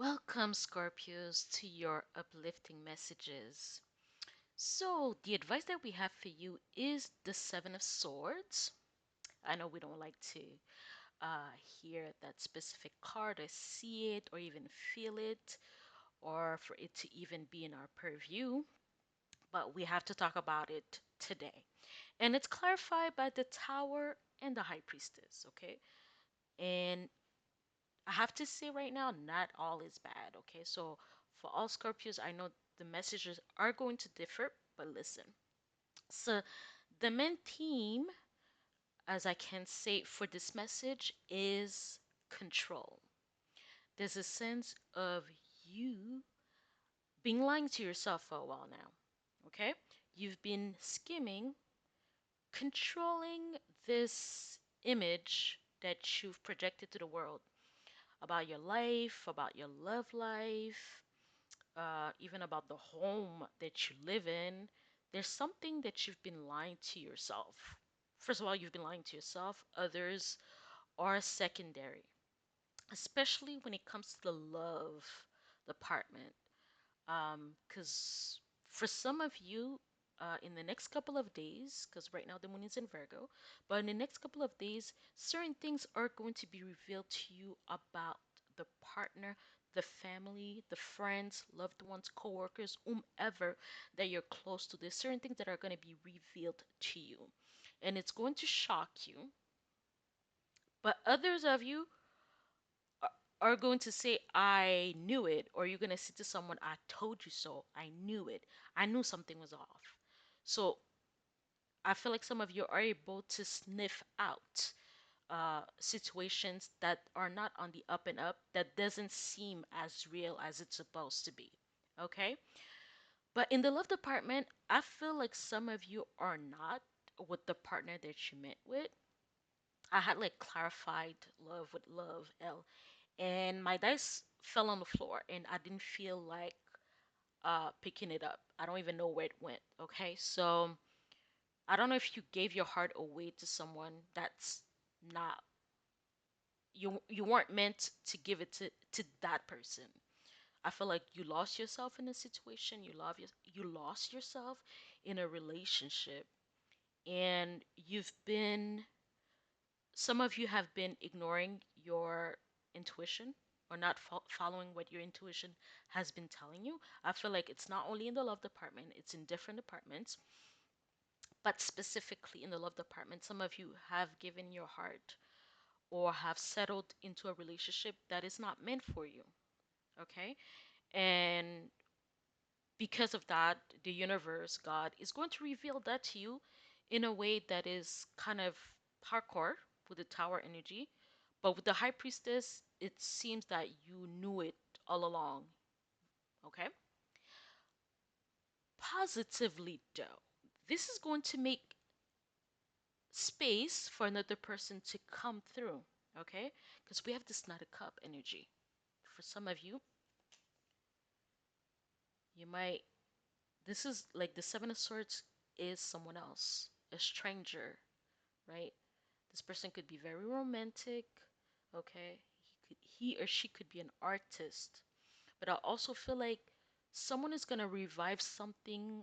Welcome, Scorpios, to your uplifting messages. So, the advice that we have for you is the Seven of Swords. I know we don't like to hear that specific card or see it or even feel it or for it to even be in our purview, but we have to talk about it today. And it's clarified by the Tower and the High Priestess, okay? And I have to say right now, not all is bad, okay? So for all Scorpios, I know the messages are going to differ, but listen. So the main theme, as I can say for this message, is control. There's a sense of you being lying to yourself for a while now, okay? You've been skimming, controlling this image that you've projected to the world about your life, about your love life, even about the home that you live in. There's something that you've been lying to yourself. First of all, you've been lying to yourself. Others are secondary, especially when it comes to the love department. Because for some of you, in the next couple of days, because right now the moon is in Virgo, but in the next couple of days, certain things are going to be revealed to you about the partner, the family, the friends, loved ones, co-workers, whomever that you're close to. There's certain things that are going to be revealed to you, and it's going to shock you. But others of you are going to say, I knew it, or you're going to say to someone, I told you so. I knew it. I knew something was off. So I feel like some of you are able to sniff out situations that are not on the up and up, that doesn't seem as real as it's supposed to be. Okay? But in the love department, I feel like some of you are not with the partner that you met with. I had like clarified love with love, L, and my dice fell on the floor and I didn't feel like picking it up. I don't even know where it went. Okay, so I don't know if you gave your heart away to someone that's not you weren't meant to give it to that person. I feel like you lost yourself in a situation. You lost yourself in a relationship, and you've been some of you have been ignoring your intuition or not following what your intuition has been telling you. I feel like it's not only in the love department, it's in different departments, but specifically in the love department, some of you have given your heart or have settled into a relationship that is not meant for you. Okay? And because of that, the universe, God, is going to reveal that to you in a way that is kind of hardcore with the tower energy. But with the high priestess, it seems that you knew it all along. Okay? Positively, though, this is going to make space for another person to come through. Okay? Because we have this Knight of Cup energy. For some of you, you might. This is like the Seven of Swords is someone else, a stranger, right? This person could be very romantic, okay? He or she could be an artist. But I also feel like someone is gonna revive something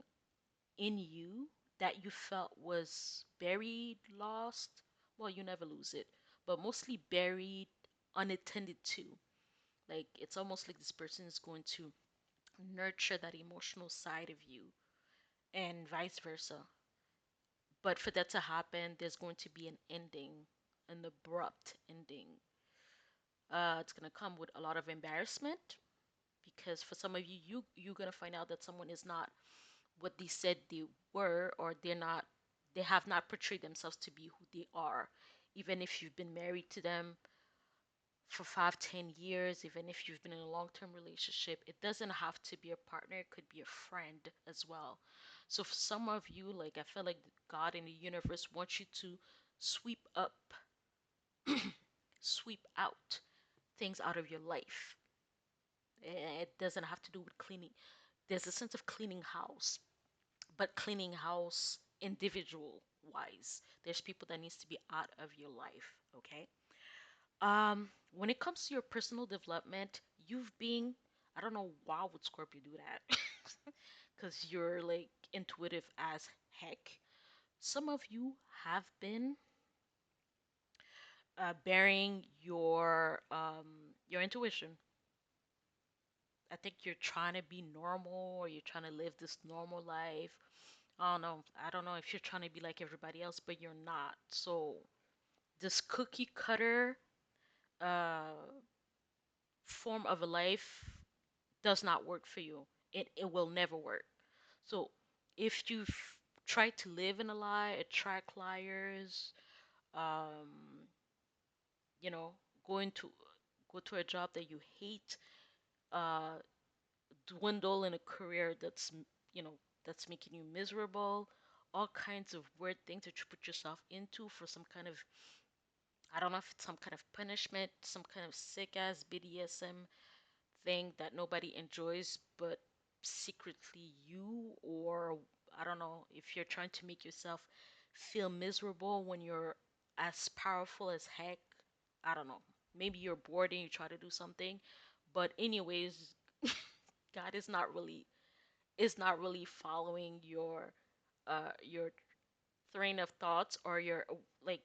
in you that you felt was buried, lost. Well, you never lose it, but mostly buried, unattended to. Like it's almost like this person is going to nurture that emotional side of you and vice versa. But for that to happen, there's going to be an ending, an abrupt ending. It's gonna come with a lot of embarrassment because for some of you, you're gonna find out that someone is not what they said they were, or they have not portrayed themselves to be who they are. Even if you've been married to them for 5, 10 years, even if you've been in a long-term relationship, it doesn't have to be a partner. It could be a friend as well. So for some of you, like I feel like God in the universe wants you to sweep up, sweep out things out of your life. It doesn't have to do with cleaning. There's a sense of cleaning house, but cleaning house individual wise. There's people that needs to be out of your life, okay? When it comes to your personal development, you've been, I don't know why would Scorpio do that, because you're like intuitive as heck. Some of you have been burying your intuition. I think you're trying to be normal, or you're trying to live this normal life. I don't know. I don't know if you're trying to be like everybody else, but you're not. So this cookie cutter uh, form of a life does not work for you. It will never work. So if you try to live in a lie, attract liars, um, you know, going to go to a job that you hate, uh, dwindle in a career you know, that's making you miserable, all kinds of weird things that you put yourself into for some kind of, I don't know if it's some kind of punishment, some kind of sick ass BDSM thing that nobody enjoys but secretly you, or I don't know if you're trying to make yourself feel miserable when you're as powerful as heck. I don't know. Maybe you're bored and you try to do something, but anyways, God is not really following your train of thoughts, or your like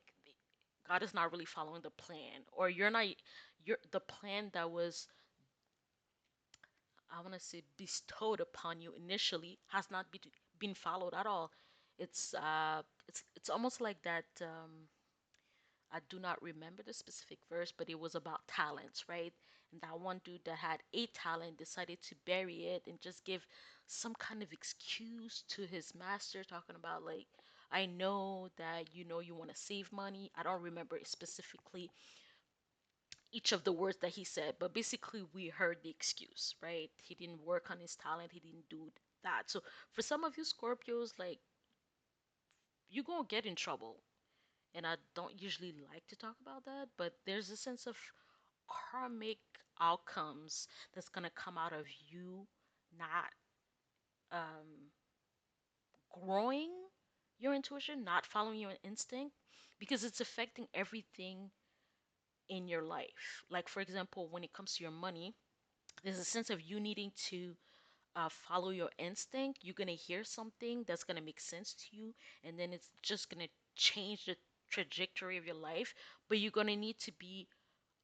God is not really following the plan, or you're the plan that was, I want to say, bestowed upon you initially has not been followed at all. It's almost like that. I do not remember the specific verse, but it was about talents, right? And that one dude that had a talent decided to bury it and just give some kind of excuse to his master, talking about like, I know that you want to save money. I don't remember specifically each of the words that he said, but basically we heard the excuse, right? He didn't work on his talent, he didn't do that. So for some of you Scorpios, like, you gonna get in trouble. And I don't usually like to talk about that, but there's a sense of karmic outcomes that's gonna come out of you not um, growing your intuition, not following your instinct, because it's affecting everything in your life. Like, for example, when it comes to your money, there's a sense of you needing to follow your instinct. You're gonna hear something that's gonna make sense to you, and then it's just gonna change the trajectory of your life. But you're gonna need to be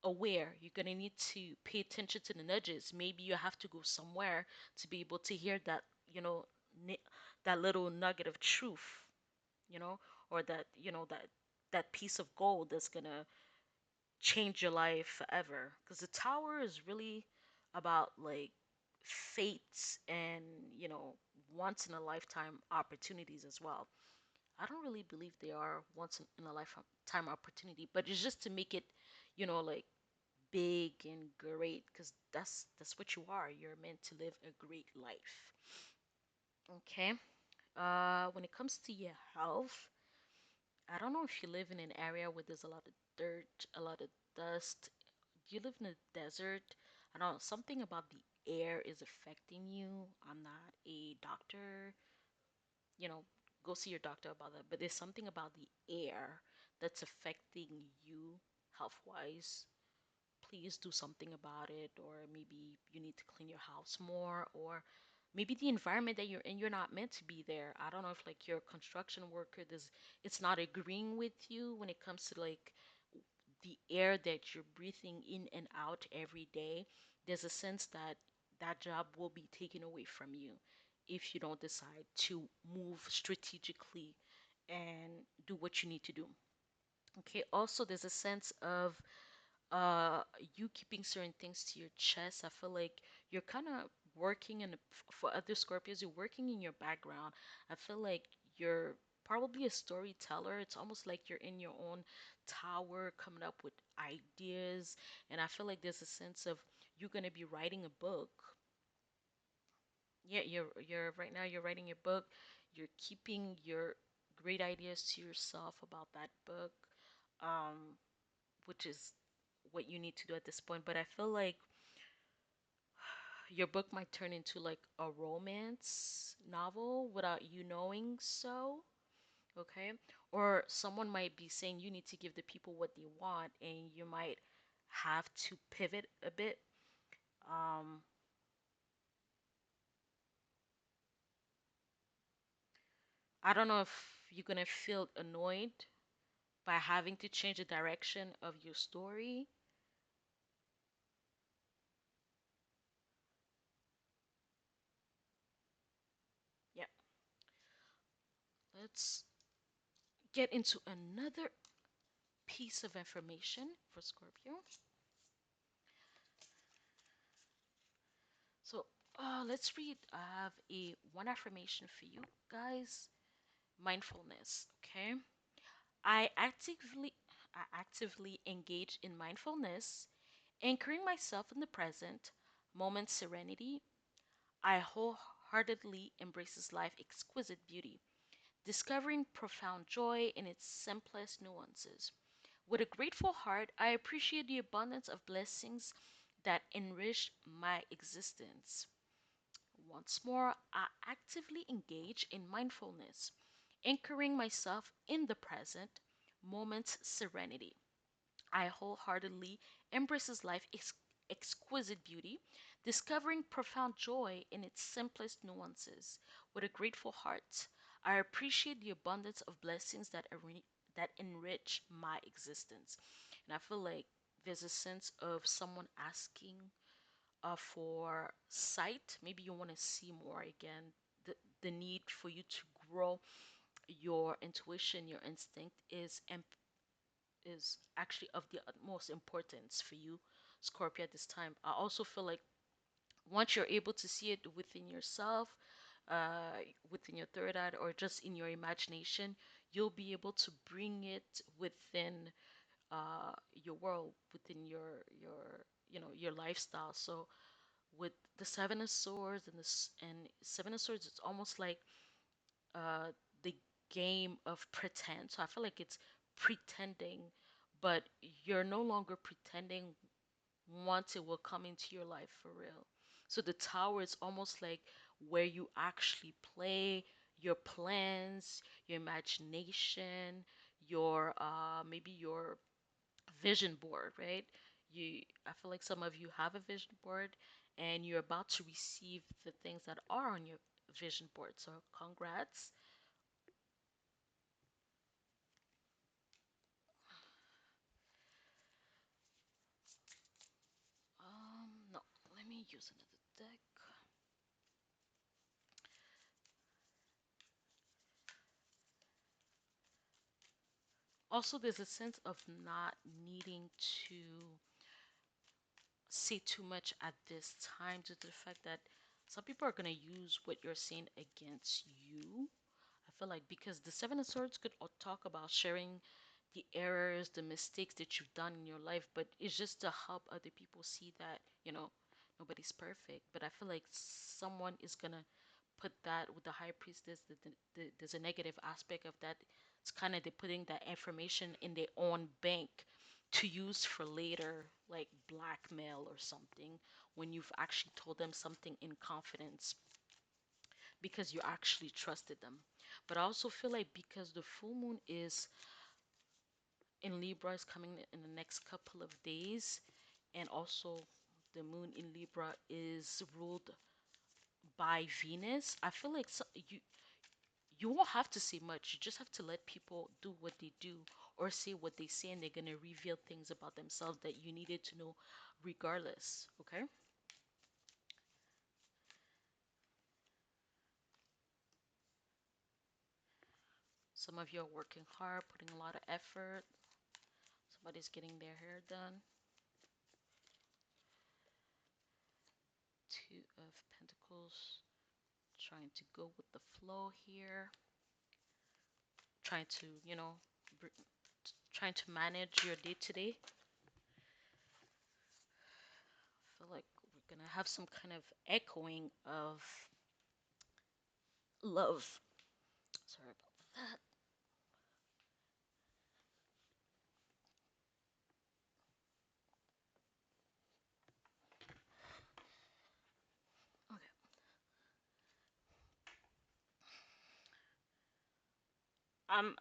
aware. You're gonna need to pay attention to the nudges. Maybe you have to go somewhere to be able to hear that, you know, that little nugget of truth, you know, or that piece of gold that's gonna change your life forever. Because the tower is really about like fates and, once in a lifetime opportunities as well. I don't really believe they are once in a lifetime opportunity, but it's just to make it, like big and great, because that's what you are. You're meant to live a great life. Okay. When it comes to your health, I don't know if you live in an area where there's a lot of dirt, a lot of dust. Do you live in a desert? I don't know. Something about the air is affecting you. I'm not a doctor. You know, go see your doctor about that. But there's something about the air that's affecting you health wise. Please do something about it, or maybe you need to clean your house more, or maybe the environment that you're in, you're not meant to be there. I don't know if like your construction worker does, it's not agreeing with you when it comes to like the air that you're breathing in and out every day. There's a sense that that job will be taken away from you if you don't decide to move strategically and do what you need to do. Okay, also there's a sense of uh you keeping certain things to your chest. I feel like you're kind of working for other Scorpios, you're working in your background. I feel like you're probably a storyteller. It's almost like you're in your own tower coming up with ideas, and I feel like there's a sense of you're going to be writing a book. Yeah, you're right now you're writing a book. You're keeping your great ideas to yourself about that book. Um which is what you need to do at this point. But I feel like your book might turn into like a romance novel without you knowing so. Okay. Or someone might be saying you need to give the people what they want, and you might have to pivot a bit. Um, I don't know if you're gonna feel annoyed by having to change the direction of your story. Yeah, let's get into another piece of information for Scorpio. So, let's read. I have a one affirmation for you guys. Mindfulness. Okay. I actively I actively engage in mindfulness, anchoring myself in the present moment serenity. I wholeheartedly embraces life exquisite beauty, discovering profound joy in its simplest nuances. With a grateful heart, I appreciate the abundance of blessings that enrich my existence. Once more, I actively engage in mindfulness, anchoring myself in the present moment's serenity. I wholeheartedly embraces life's exquisite beauty, discovering profound joy in its simplest nuances. With a grateful heart, I appreciate the abundance of blessings that enrich my existence. And I feel like there's a sense of someone asking for sight. Maybe you want to see more again. The need for you to grow your intuition, your instinct is actually of the utmost importance for you, Scorpio, at this time. I also feel like once you're able to see it within yourself, uh, within your third eye, or just in your imagination, you'll be able to bring it within your world, within your lifestyle. So with the Seven of Swords and Seven of Swords, it's almost like the game of pretend. So I feel like it's pretending, but you're no longer pretending once it will come into your life for real. So the tower is almost like where you actually play your plans, your imagination, your maybe your vision board, right? I feel like some of you have a vision board and you're about to receive the things that are on your vision board. So congrats. No, let me use another deck. Also, there's a sense of not needing to say too much at this time due to the fact that some people are going to use what you're saying against you. I feel like because the Seven of Swords could talk about sharing the errors, the mistakes that you've done in your life, but it's just to help other people see that, nobody's perfect. But I feel like someone is going to put that with the high priestess. There's a negative aspect of that. It's kind of they're putting that information in their own bank to use for later, like blackmail or something, when you've actually told them something in confidence because you actually trusted them. But I also feel like because the full moon is in Libra is coming in the next couple of days, and also the moon in Libra is ruled by Venus. I feel like you won't have to say much. You just have to let people do what they do or say what they say, and they're gonna reveal things about themselves that you needed to know regardless. Okay? Some of you are working hard, putting a lot of effort. Somebody's getting their hair done. Two of Pentacles, trying to go with the flow here, trying to, trying to manage your day to day. I feel like we're gonna have some kind of echoing of love. Sorry about that. Okay.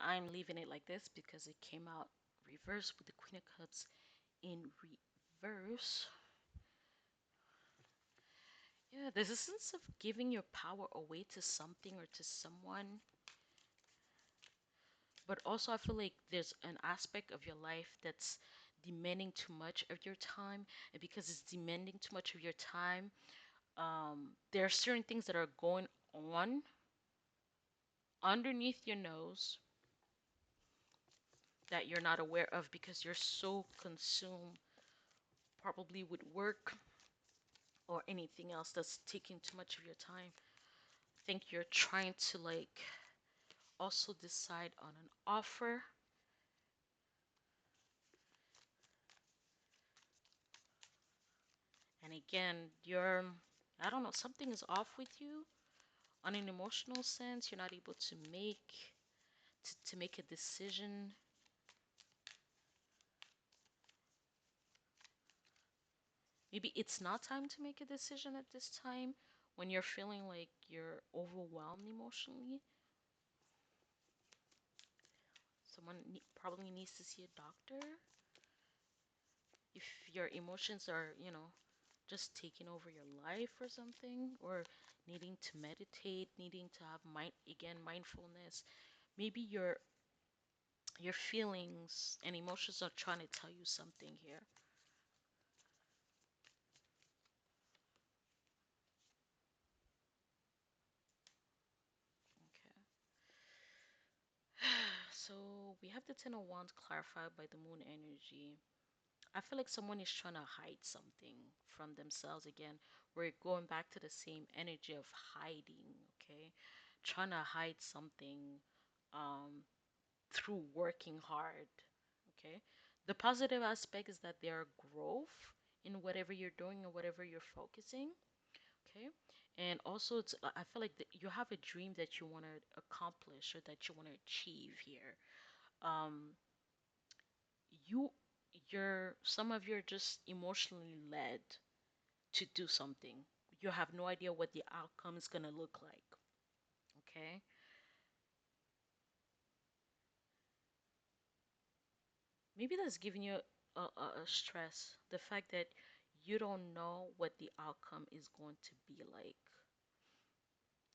I'm leaving it like this because it came out reverse with the Queen of Cups in reverse. Yeah, there's a sense of giving your power away to something or to someone. But also, I feel like there's an aspect of your life that's demanding too much of your time. And because it's demanding too much of your time, there are certain things that are going on underneath your nose that you're not aware of because you're so consumed probably with work or anything else that's taking too much of your time. I think you're trying to like also decide on an offer. And again, I don't know, something is off with you on an emotional sense. You're not able to make a decision. Maybe it's not time to make a decision at this time when you're feeling like you're overwhelmed emotionally. Probably needs to see a doctor if your emotions are, just taking over your life or something, or needing to meditate, needing to have mindfulness. Maybe your feelings and emotions are trying to tell you something here. Okay. So we have the Ten of Wands clarified by the Moon energy. I feel like someone is trying to hide something from themselves again. We're going back to the same energy of hiding, okay? Trying to hide something um, through working hard, okay? The positive aspect is that there are growth in whatever you're doing or whatever you're focusing, okay? And also, I feel like you have a dream that you want to accomplish or that you want to achieve here. Um, you some of you are just emotionally led to do something. You have no idea what the outcome is going to look like. Okay? Maybe that's giving you a stress. The fact that you don't know what the outcome is going to be like.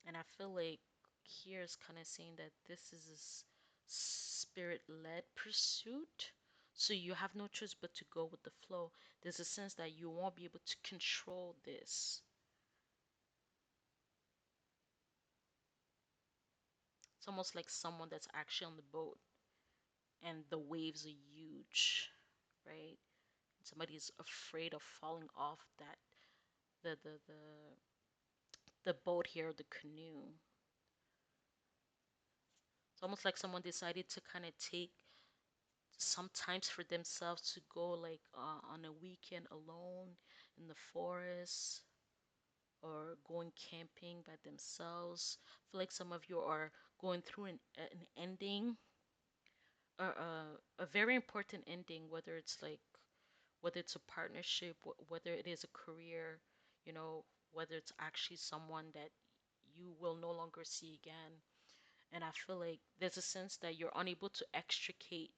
And I feel like here is kind of saying that this is a spirit led pursuit. So you have no choice but to go with the flow. There's a sense that you won't be able to control this. It's almost like someone that's actually on the boat and the waves are huge, right? Somebody is afraid of falling off that the boat here, the canoe. It's almost like someone decided to kind of take some times for themselves to go like on a weekend alone in the forest or going camping by themselves. I feel like some of you are going through an ending, a very important ending, whether it's a partnership, whether it is a career, you know, whether it's actually someone that you will no longer see again. And I feel like there's a sense that you're unable to extricate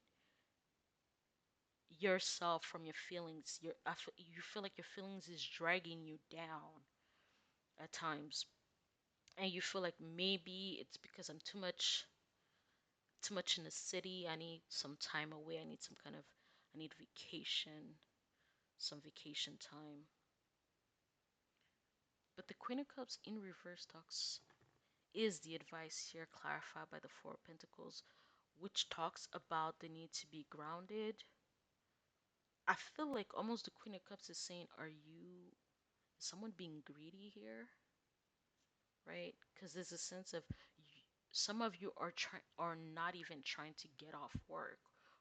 yourself from your feelings. You feel like your feelings is dragging you down at times, and you feel like maybe it's because I'm too much in the city. I need some time away. I need vacation, some vacation time. But the Queen of Cups in reverse talks is the advice here clarified by the Four of Pentacles, which talks about the need to be grounded. I feel like almost the Queen of Cups is saying, is someone being greedy here? Right? Because there's a sense of some of you are not even trying to get off work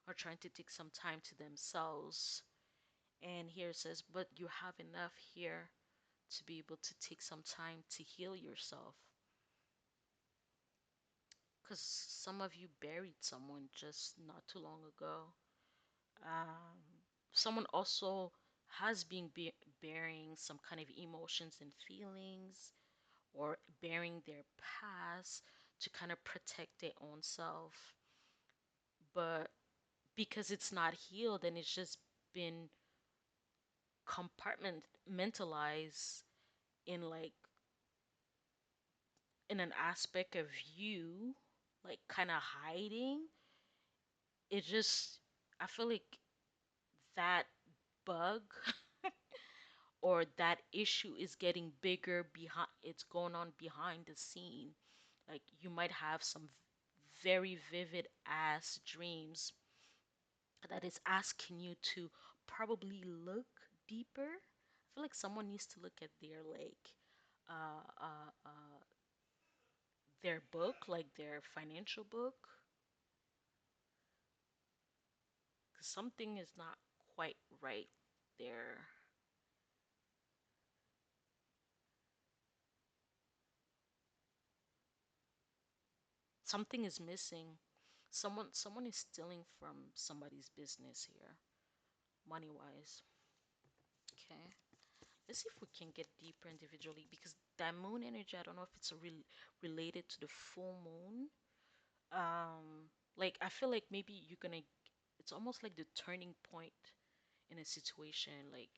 or trying to take some time to themselves. And here it says, but you have enough here to be able to take some time to heal yourself. Because some of you buried someone just not too long ago. Um, Someone also has been bearing some kind of emotions and feelings or bearing their past to kind of protect their own self. But because it's not healed and it's just been compartmentalized, in like in an aspect of you like kind of hiding. It just, I feel like that bug or that issue is getting bigger behind, it's going on behind the scene. Like you might have some very vivid ass dreams that is asking you to probably look deeper. I feel like someone needs to look at uh, uh, uh, their book, like their financial book, because something is not quite right there. Something is missing. Someone is stealing from somebody's business here, money wise. Okay. Let's see if we can get deeper individually because that moon energy, I don't know if it's related to the full moon. Like I feel like maybe you're gonna, it's almost like the turning point in a situation. Like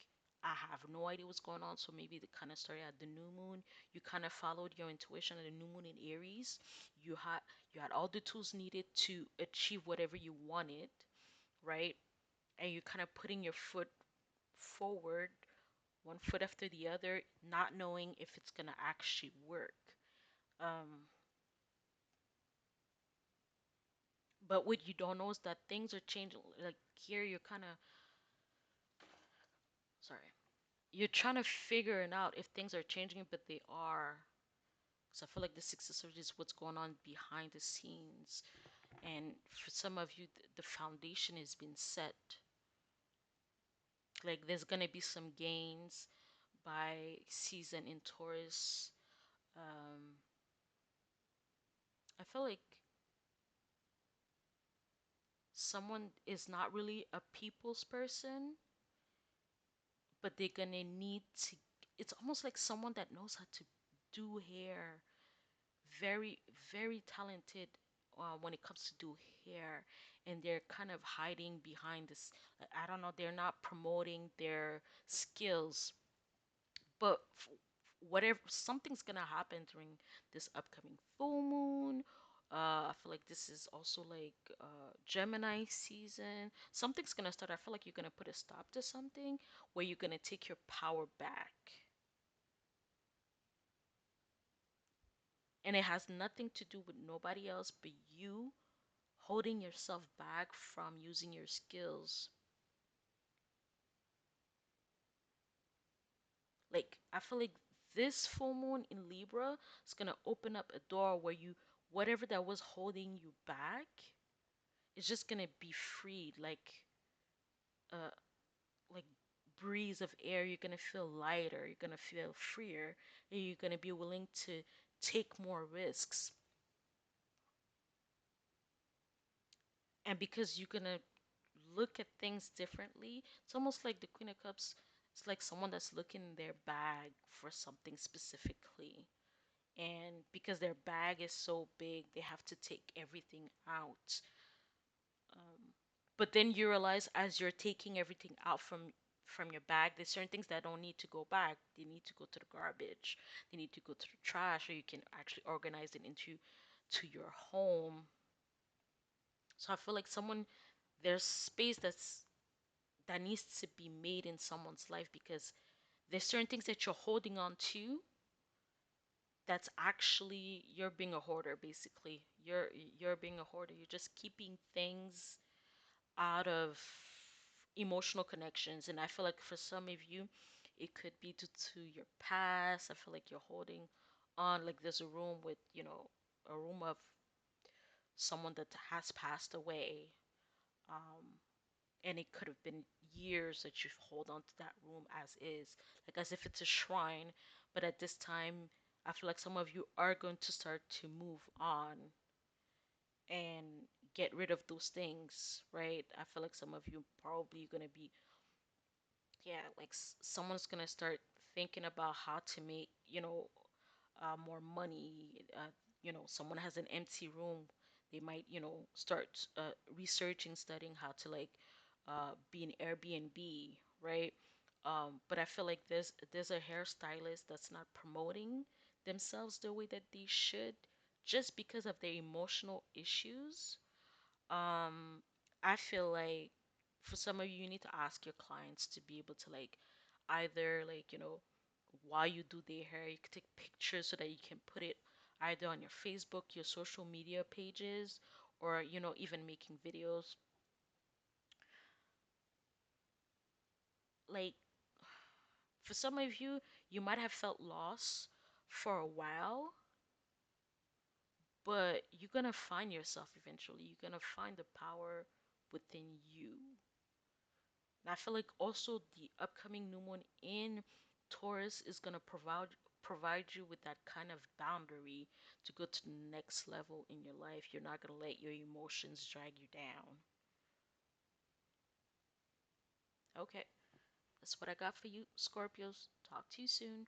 I have no idea what's going on, so maybe the kind of started at the new moon. You kind of followed your intuition at the new moon in Aries. You had you had all the tools needed to achieve whatever you wanted, right? And you're kind of putting your foot forward, one foot after the other, not knowing if it's gonna actually work. Um, but what you don't know is that things are changing. Like here, you're kind of sorry. You're trying to figure it out if things are changing, but they are. So I feel like the Six of Swords is what's going on behind the scenes. And for some of you, the foundation has been set. Like there's gonna be some gains by season in Taurus. Um, I feel like someone is not really a people's person, but they're gonna need to. It's almost like someone that knows how to do hair, very, very talented when it comes to do hair, and they're kind of hiding behind this. I don't know. They're not promoting their skills, but whatever, something's gonna happen during this upcoming full moon. I feel like this is also like Gemini season. Something's gonna start. I feel like you're gonna put a stop to something where you're gonna take your power back, and it has nothing to do with nobody else but you holding yourself back from using your skills. Like I feel like this full moon in Libra is gonna open up a door where you, whatever that was holding you back, is just gonna be freed. Uh like breeze of air. You're gonna feel lighter. You're gonna feel freer. And you're gonna be willing to take more risks. And because you're gonna look at things differently, it's almost like the Queen of Cups. It's like someone that's looking in their bag for something specifically. And because their bag is so big, they have to take everything out. Um, but then you realize as you're taking everything out from your bag, there's certain things that don't need to go back. They need to go to the garbage. They need to go to the trash, or you can actually organize it into to your home. So I feel like someone, there's space that needs to be made in someone's life because there's certain things that you're holding on to that's actually you're being a hoarder basically. You're being a hoarder. You're just keeping things out of emotional connections, and I feel like for some of you it could be due to your past. I feel like you're holding on, like there's a room with, a room of someone that has passed away. Um, and it could have been years that you hold on to that room as is, like as if it's a shrine. But at this time, I feel like some of you are going to start to move on and get rid of those things, right? I feel like some of you probably going to be, yeah, like someone's going to start thinking about how to make, more money. Someone has an empty room. They might, start researching, studying how to like be an Airbnb, right? But I feel like there's a hairstylist that's not promoting themselves the way that they should just because of their emotional issues. Um, I feel like for some of you, you need to ask your clients to be able to like either like, while you do their hair, you can take pictures so that you can put it either on your Facebook, your social media pages, or even making videos. Like for some of you, you might have felt lost for a while, but you're gonna find yourself eventually. You're gonna find the power within you. And I feel like also the upcoming new moon in Taurus is gonna provide you with that kind of boundary to go to the next level in your life. You're not gonna let your emotions drag you down. Okay, that's what I got for you, Scorpios. Talk to you soon.